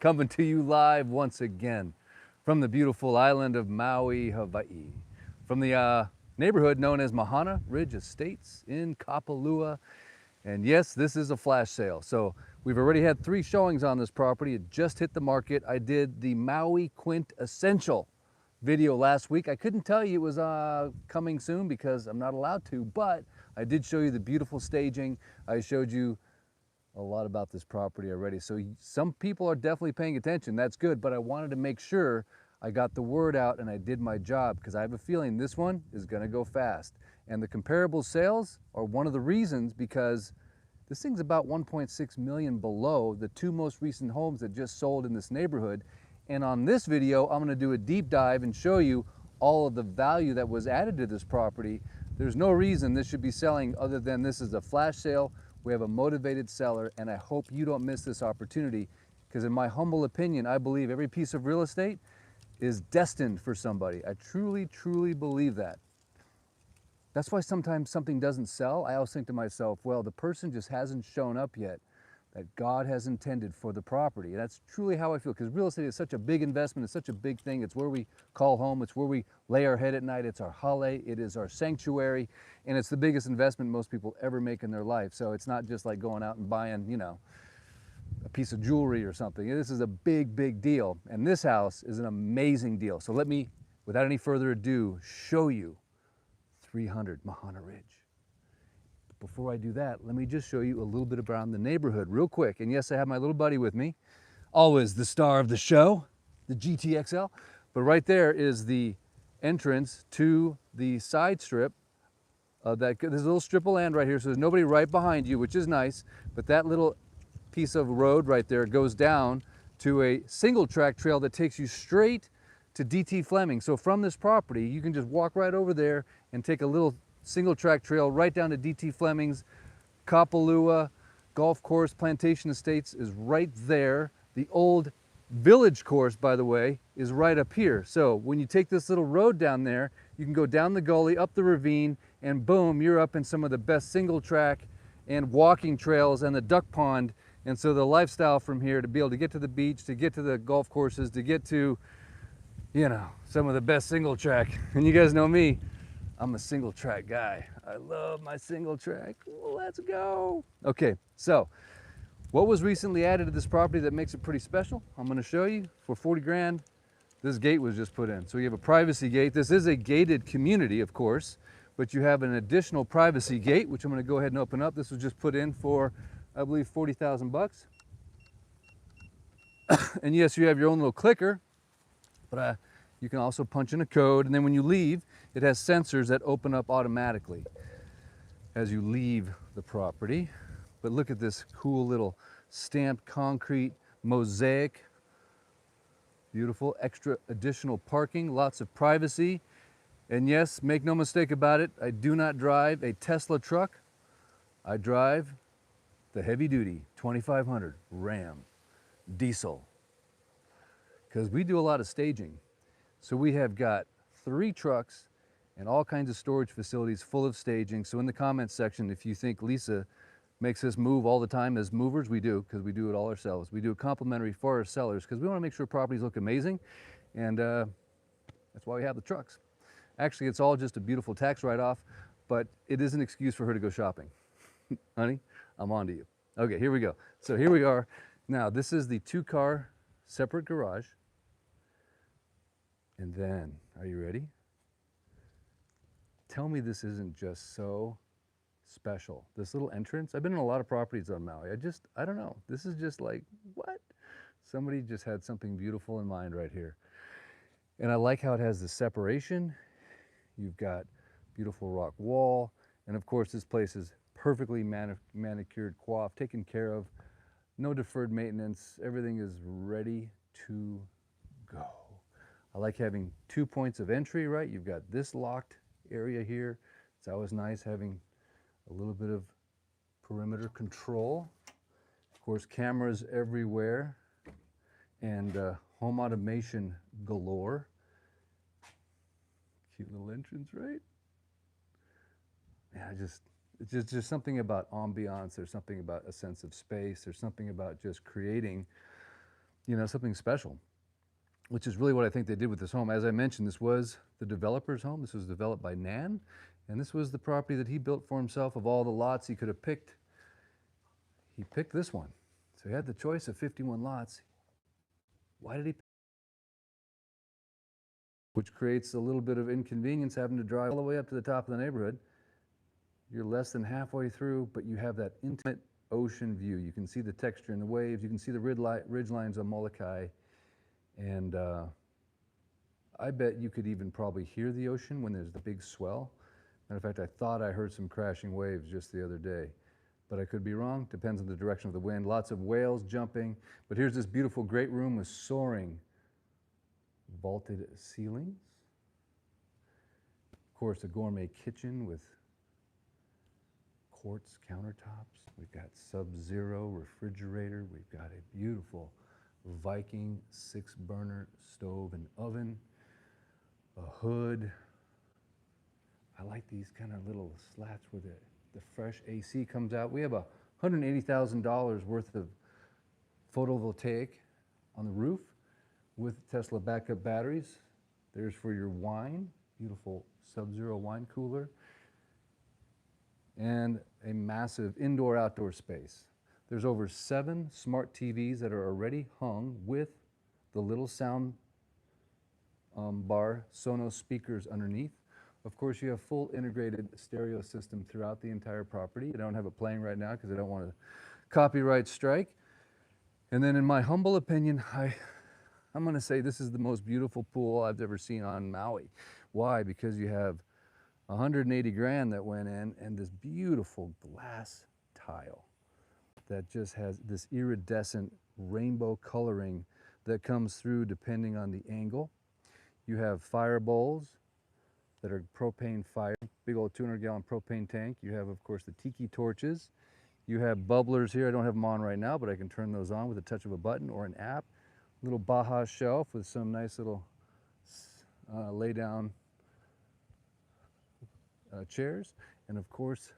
Coming to you live once again from the beautiful island of Maui, Hawaii. From the neighborhood known as Mahana Ridge Estates in Kapalua. And yes, this is a flash sale. So we've already had 3 showings on this property. It just hit the market. I did the Maui Quint Essential video last week. I couldn't tell you it was coming soon because I'm not allowed to, but I did show you the beautiful staging. I showed you a lot about this property already. So some people are definitely paying attention. That's good, but I wanted to make sure I got the word out and I did my job because I have a feeling this one is gonna go fast. And the comparable sales are one of the reasons because this thing's about 1.6 million below the 2 most recent homes that just sold in this neighborhood. And on this video, I'm gonna do a deep dive and show you all of the value that was added to this property. There's no reason this should be selling other than this is a flash sale. We have a motivated seller, and I hope you don't miss this opportunity because in my humble opinion, I believe every piece of real estate is destined for somebody. I truly, truly believe that. That's why sometimes something doesn't sell. I always think to myself, well, the person just hasn't shown up yet that God has intended for the property. And that's truly how I feel because real estate is such a big investment. It's such a big thing. It's where we call home. It's where we lay our head at night. It's our hale. It is our sanctuary. And it's the biggest investment most people ever make in their life. So it's not just like going out and buying, you know, a piece of jewelry or something. This is a big, big deal. And this house is an amazing deal. So let me, without any further ado, show you 300 Mahana Ridge. Before I do that, let me just show you a little bit around the neighborhood real quick. And yes, I have my little buddy with me, always the star of the show, the GTXL. But right there is the entrance to the side strip. There's a little strip of land right here, so there's nobody right behind you, which is nice. But that little piece of road right there goes down to a single track trail that takes you straight to DT Fleming. So from this property, you can just walk right over there and take a little single track trail right down to DT Fleming's. Kapalua Golf Course Plantation Estates is right there. The old village course, by the way, is right up here. So when you take this little road down there, you can go down the gully, up the ravine, and boom, you're up in some of the best single track and walking trails and the duck pond. And so the lifestyle from here to be able to get to the beach, to get to the golf courses, to get to, you know, some of the best single track. And you guys know me, I'm a single track guy. I love my single track. Let's go. Okay, so what was recently added to this property that makes it pretty special? I'm gonna show you. For 40 grand, this gate was just put in. So you have a privacy gate. This is a gated community, of course, but you have an additional privacy gate, which I'm gonna go ahead and open up. This was just put in for, I believe, 40,000 bucks. And yes, you have your own little clicker, but you can also punch in a code, and then when you leave, it has sensors that open up automatically as you leave the property. But look at this cool little stamped concrete mosaic. Beautiful, extra additional parking, lots of privacy. And yes, make no mistake about it, I do not drive a Tesla truck. I drive the heavy duty 2500 Ram diesel because we do a lot of staging. So we have got 3 trucks and all kinds of storage facilities full of staging. So in the comments section, if you think Lisa makes us move all the time as movers, we do, because we do it all ourselves. We do it complimentary for our sellers because we want to make sure properties look amazing. And that's why we have the trucks. Actually, it's all just a beautiful tax write-off, but it is an excuse for her to go shopping. Honey, I'm on to you. Okay, here we go. So here we are. Now, this is the 2-car separate garage. And then, are you ready? Tell me this isn't just so special. This little entrance, I've been in a lot of properties on Maui. I don't know. This is just like, what? Somebody just had something beautiful in mind right here. And I like how it has the separation. You've got beautiful rock wall. And of course, this place is perfectly manicured, coiffed, taken care of. No deferred maintenance. Everything is ready to go. I like having 2 points of entry, right? You've got this locked area here. It's always nice having a little bit of perimeter control. Of course, cameras everywhere and home automation galore. Cute little entrance, right? Yeah, it's just something about ambiance. There's something about a sense of space. There's something about just creating you know, something special, which is really what I think they did with this home. As I mentioned, this was the developer's home. This was developed by Nan, and this was the property that he built for himself. Of all the lots he could have picked, he picked this one. So he had the choice of 51 lots. Why did he pick? Which creates a little bit of inconvenience having to drive all the way up to the top of the neighborhood. You're less than halfway through, but you have that intimate ocean view. You can see the texture in the waves. You can see the ridge lines on Molokai. And I bet you could even probably hear the ocean when there's the big swell. Matter of fact, I thought I heard some crashing waves just the other day, but I could be wrong. Depends on the direction of the wind. Lots of whales jumping. But here's this beautiful great room with soaring vaulted ceilings. Of course, a gourmet kitchen with quartz countertops. We've got Sub-Zero refrigerator. We've got a beautiful Viking 6-burner stove and oven, a hood. I like these kind of little slats where the fresh AC comes out. We have $180,000 worth of photovoltaic on the roof with Tesla backup batteries. There's for your wine, beautiful Sub-Zero wine cooler, and a massive indoor-outdoor space. There's over 7 smart TVs that are already hung with the little sound bar Sonos speakers underneath. Of course, you have full integrated stereo system throughout the entire property. I don't have it playing right now because I don't want a copyright strike. And then in my humble opinion, I'm going to say this is the most beautiful pool I've ever seen on Maui. Why? Because you have 180 grand that went in and this beautiful glass tile that just has this iridescent rainbow coloring that comes through depending on the angle. You have fire bowls that are propane fire, big old 200-gallon propane tank. You have, of course, the tiki torches. You have bubblers here. I don't have them on right now, but I can turn those on with the touch of a button or an app. Little Baja shelf with some nice little lay-down chairs. And of course,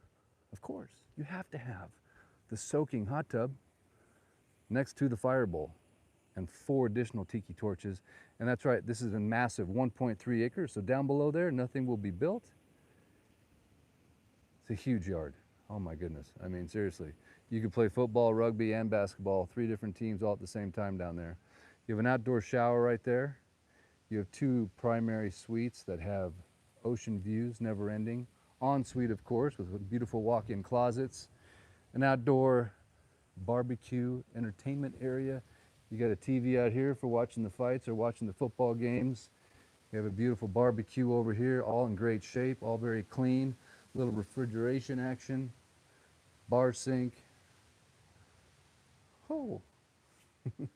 you have to have the soaking hot tub next to the fire bowl and 4 additional tiki torches. And that's right, this is a massive 1.3 acres. So down below there, nothing will be built. It's a huge yard. Oh my goodness. I mean, seriously, you could play football, rugby, and basketball, 3 different teams all at the same time down there. You have an outdoor shower right there. You have 2 primary suites that have ocean views, never ending. Ensuite, of course, with beautiful walk-in closets, an outdoor barbecue entertainment area. You got a TV out here for watching the fights or watching the football games. You have a beautiful barbecue over here, all in great shape, all very clean. Little refrigeration action, bar sink. Oh,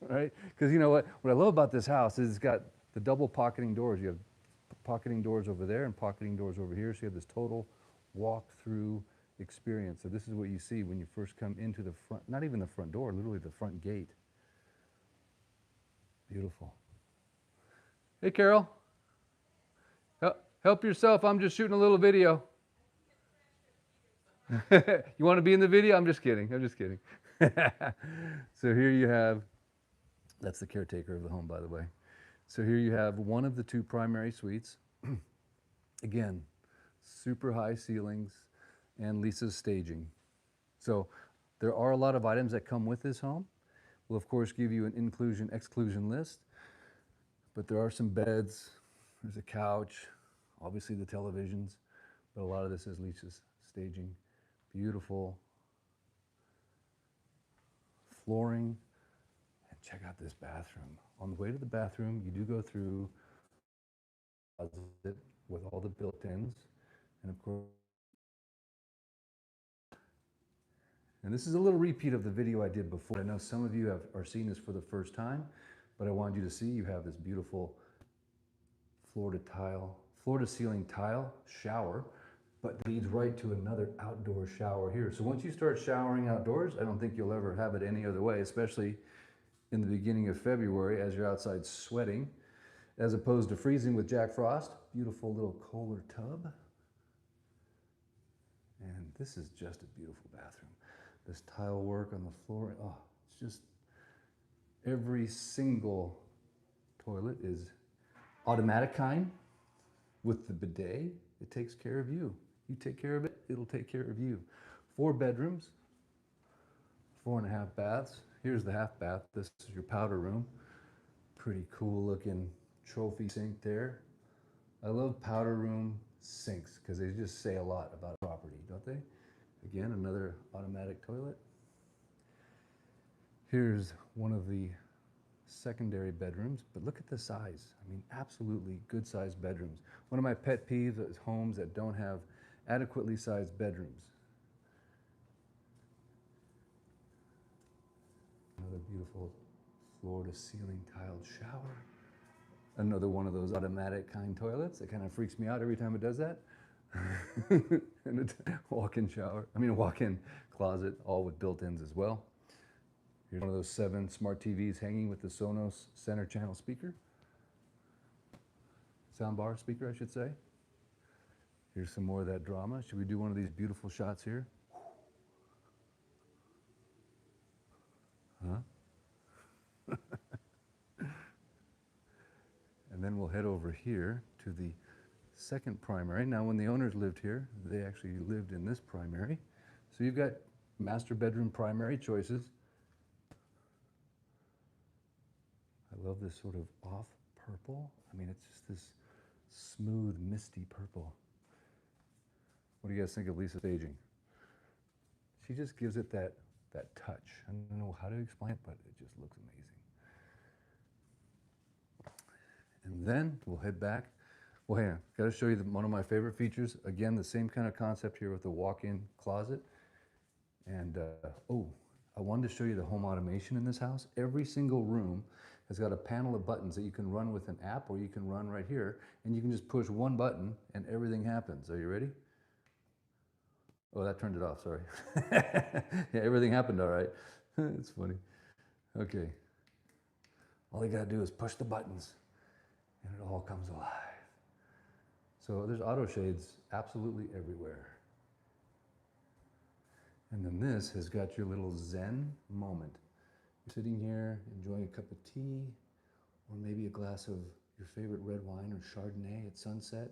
right? Because you know what I love about this house is it's got the double pocketing doors. You have pocketing doors over there and pocketing doors over here. So you have this total walk-through experience. So this is what you see when you first come into the front, not even the front door, literally the front gate. Beautiful. Hey, Carol. Help yourself. I'm just shooting a little video. You want to be in the video? I'm just kidding. I'm just kidding. So here you have, that's the caretaker of the home, by the way. So here you have one of the 2 primary suites. Again, super high ceilings and Lisa's staging. So there are a lot of items that come with this home. We'll of course give you an inclusion-exclusion list, but there are some beds, there's a couch, obviously the televisions, but a lot of this is Lisa's staging. Beautiful flooring, and check out this bathroom. On the way to the bathroom, you do go through a closet with all the built-ins, and of course, and this is a little repeat of the video I did before. I know some of you are seeing this for the first time, but I wanted you to see you have this beautiful floor to ceiling tile shower, but leads right to another outdoor shower here. So once you start showering outdoors, I don't think you'll ever have it any other way, especially in the beginning of February as you're outside sweating, as opposed to freezing with Jack Frost. Beautiful little Kohler tub. And this is just a beautiful bathroom. This tile work on the floor, oh, it's just Every single toilet is automatic kind with the bidet. It takes care of you. You take care of it, it'll take care of you. 4 bedrooms, 4.5 baths. Here's the half bath. This is your powder room. Pretty cool looking trophy sink there. I love powder room sinks because they just say a lot about a property, don't they? Again, another automatic toilet. Here's one of the secondary bedrooms, but look at the size. I mean, absolutely good sized bedrooms. One of my pet peeves is homes that don't have adequately sized bedrooms. Another beautiful floor to ceiling tiled shower. Another one of those automatic kind toilets. It kind of freaks me out every time it does that. And a walk-in shower, walk-in closet, all with built-ins as well. Here's one of those 7 smart TVs hanging with the Sonos center channel speaker. Soundbar speaker, I should say. Here's some more of that drama. Should we do one of these beautiful shots here? Huh? And then we'll head over here to the second primary. Now, when the owners lived here, they actually lived in this primary. So you've got master bedroom primary choices. I love this sort of off purple. It's just this smooth, misty purple. What do you guys think of Lisa's staging? She just gives it that touch. I don't know how to explain it, but it just looks amazing. And then we'll head back. Well, hey, got to show you one of my favorite features. Again, the same kind of concept here with the walk-in closet. And I wanted to show you the home automation in this house. Every single room has got a panel of buttons that you can run with an app, or you can run right here, and you can just push one button and everything happens. Are you ready? Oh, that turned it off, sorry. Yeah, everything happened all right. It's funny. Okay. All you gotta do is push the buttons and it all comes alive. So there's auto shades absolutely everywhere. And then this has got your little Zen moment. You're sitting here enjoying a cup of tea, or maybe a glass of your favorite red wine or Chardonnay at sunset.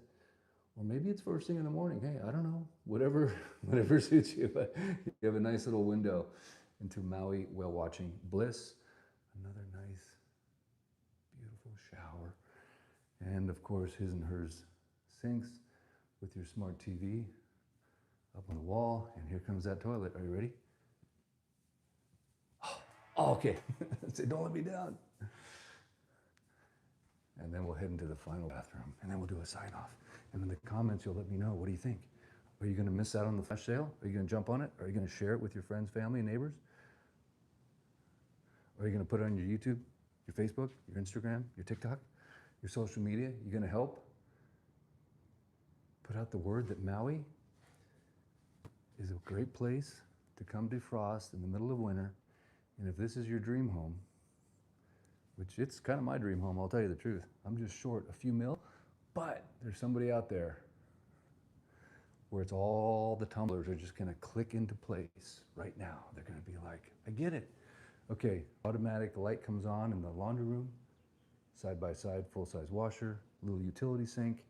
Or maybe it's first thing in the morning. Hey, I don't know, whatever suits you. But you have a nice little window into Maui whale watching bliss. Another nice, beautiful shower. And of course, his and hers sinks with your smart TV up on the wall. And here comes that toilet. Are you ready? Oh, okay. Say, don't let me down. And then we'll head into the final bathroom, and then we'll do a sign off. And in the comments, you'll let me know, what do you think? Are you gonna miss out on the flash sale? Are you gonna jump on it? Are you gonna share it with your friends, family, and neighbors? Are you gonna put it on your YouTube, your Facebook, your Instagram, your TikTok, your social media? You gonna help put out the word that Maui is a great place to come defrost in the middle of winter. And if this is your dream home, which it's kind of my dream home, I'll tell you the truth. I'm just short a few mil, but there's somebody out there where it's all the tumblers are just gonna click into place right now. They're gonna be like, I get it. Okay, automatic light comes on in the laundry room, side by side, full-size washer, little utility sink,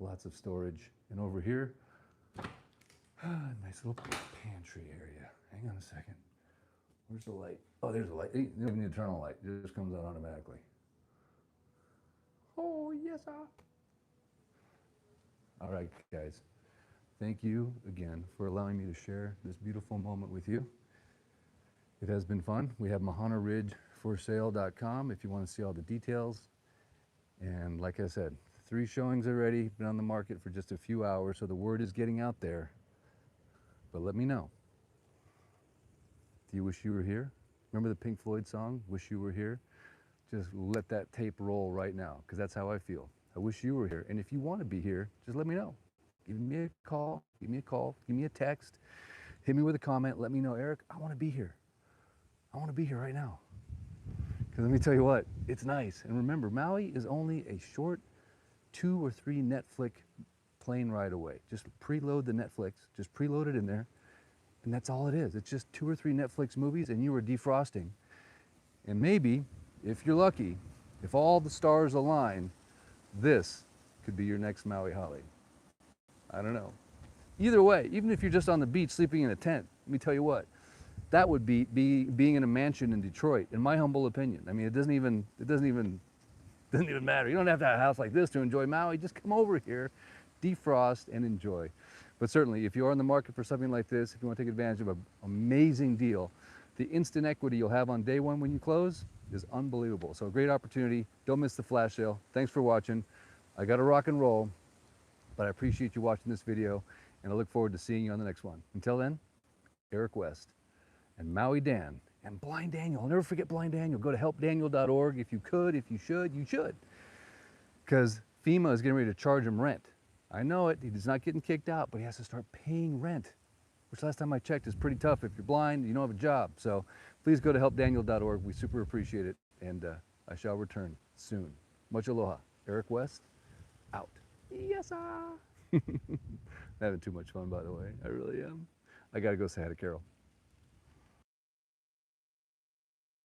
lots of storage. And over here, nice little pantry area. Hang on a second. Where's the light? Oh, there's the light. You don't even need to turn on the light. It just comes on automatically. Oh, yes, sir. All right, guys. Thank you again for allowing me to share this beautiful moment with you. It has been fun. We have mahanaridgeforsale.com if you want to see all the details. And like I said, 3 showings already, been on the market for just a few hours, so the word is getting out there. But let me know. Do you wish you were here? Remember the Pink Floyd song, Wish You Were Here? Just let that tape roll right now, because that's how I feel. I wish you were here. And if you want to be here, just let me know. Give me a call, give me a text, hit me with a comment, let me know, Eric, I want to be here. I want to be here right now. Because let me tell you what, it's nice. And remember, Maui is only a short 2 or 3 Netflix plane ride away. Just preload the Netflix, just preload it in there. And that's all it is. It's just 2 or 3 Netflix movies and you are defrosting And maybe, if you're lucky, if all the stars align, this could be your next Maui Holly. I don't know. Either way, even if you're just on the beach sleeping in a tent, let me tell you what, that would be being in a mansion in Detroit, in my humble opinion. I mean, it doesn't even matter. You don't have to have a house like this to enjoy Maui. Just come over here, defrost, and enjoy. But certainly, if you are in the market for something like this, if you want to take advantage of an amazing deal, the instant equity you'll have on day one when you close is unbelievable. So a great opportunity. Don't miss the flash sale. Thanks for watching. I got to rock and roll, but I appreciate you watching this video, and I look forward to seeing you on the next one. Until then, Eric West and Maui Dan and Blind Daniel. I'll never forget Blind Daniel. Go to helpdaniel.org if you could, if you should, you should. Because FEMA is getting ready to charge him rent. I know it, he's not getting kicked out, but he has to start paying rent, which last time I checked is pretty tough if you're blind, you don't have a job. So please go to helpdaniel.org. We super appreciate it, and I shall return soon. Much aloha. Eric West, out. Yes, sir. Having too much fun, by the way. I really am. I got to go say hi to Carol.